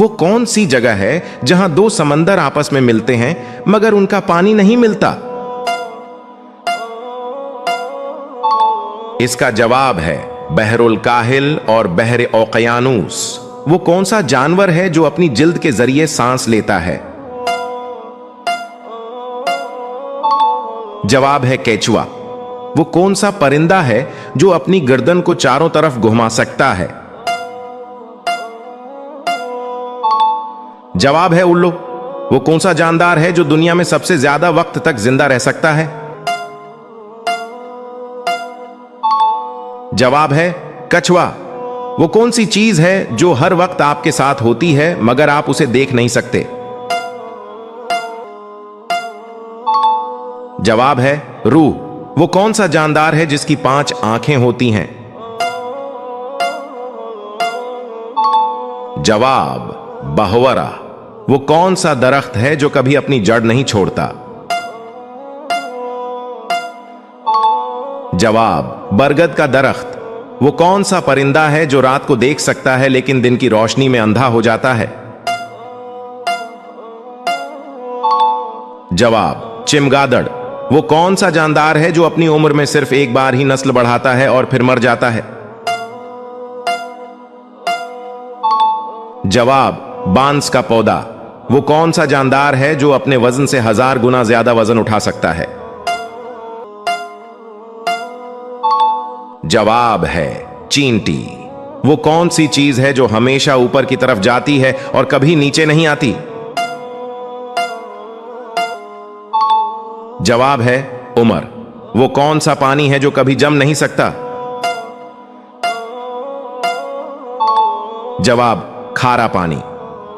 वो कौन सी जगह है जहां दो समंदर आपस में मिलते हैं मगर उनका पानी नहीं मिलता? इसका जवाब है बहरुल काहिल और बहर ओक़यानूस। वो कौन सा जानवर है जो अपनी जिल्द के जरिए सांस लेता है? जवाब है केचुआ। वो कौन सा परिंदा है जो अपनी गर्दन को चारों तरफ घुमा सकता है? जवाब है उल्लू। वो कौन सा जानदार है जो दुनिया में सबसे ज्यादा वक्त तक जिंदा रह सकता है? जवाब है कछुआ। वो कौन सी चीज है जो हर वक्त आपके साथ होती है मगर आप उसे देख नहीं सकते? जवाब है रूह। वो कौन सा जानदार है जिसकी 5 आंखें होती हैं? जवाब बहुवरा। वो कौन सा दरख्त है जो कभी अपनी जड़ नहीं छोड़ता? जवाब बरगद का दरख्त। वो कौन सा परिंदा है जो रात को देख सकता है लेकिन दिन की रोशनी में अंधा हो जाता है? जवाब चिमगादड़। वो कौन सा जानदार है जो अपनी उम्र में सिर्फ एक बार ही नस्ल बढ़ाता है और फिर मर जाता है? जवाब बांस का पौधा। वो कौन सा जानदार है जो अपने वजन से 1000 गुना ज्यादा वजन उठा सकता है? जवाब है चींटी। वो कौन सी चीज है जो हमेशा ऊपर की तरफ जाती है और कभी नीचे नहीं आती? जवाब है उमर। वो कौन सा पानी है जो कभी जम नहीं सकता? जवाब खारा पानी।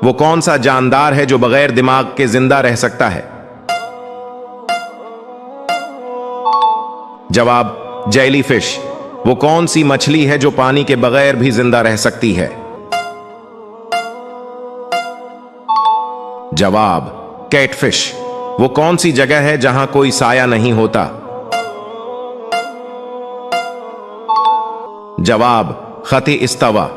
वो कौन सा जानदार है जो बगैर दिमाग के जिंदा रह सकता है? जवाब जेलीफिश। वो कौन सी मछली है जो पानी के बगैर भी जिंदा रह सकती है? जवाब कैटफिश। वो कौन सी जगह है जहां कोई साया नहीं होता? जवाब खते इस्तवा।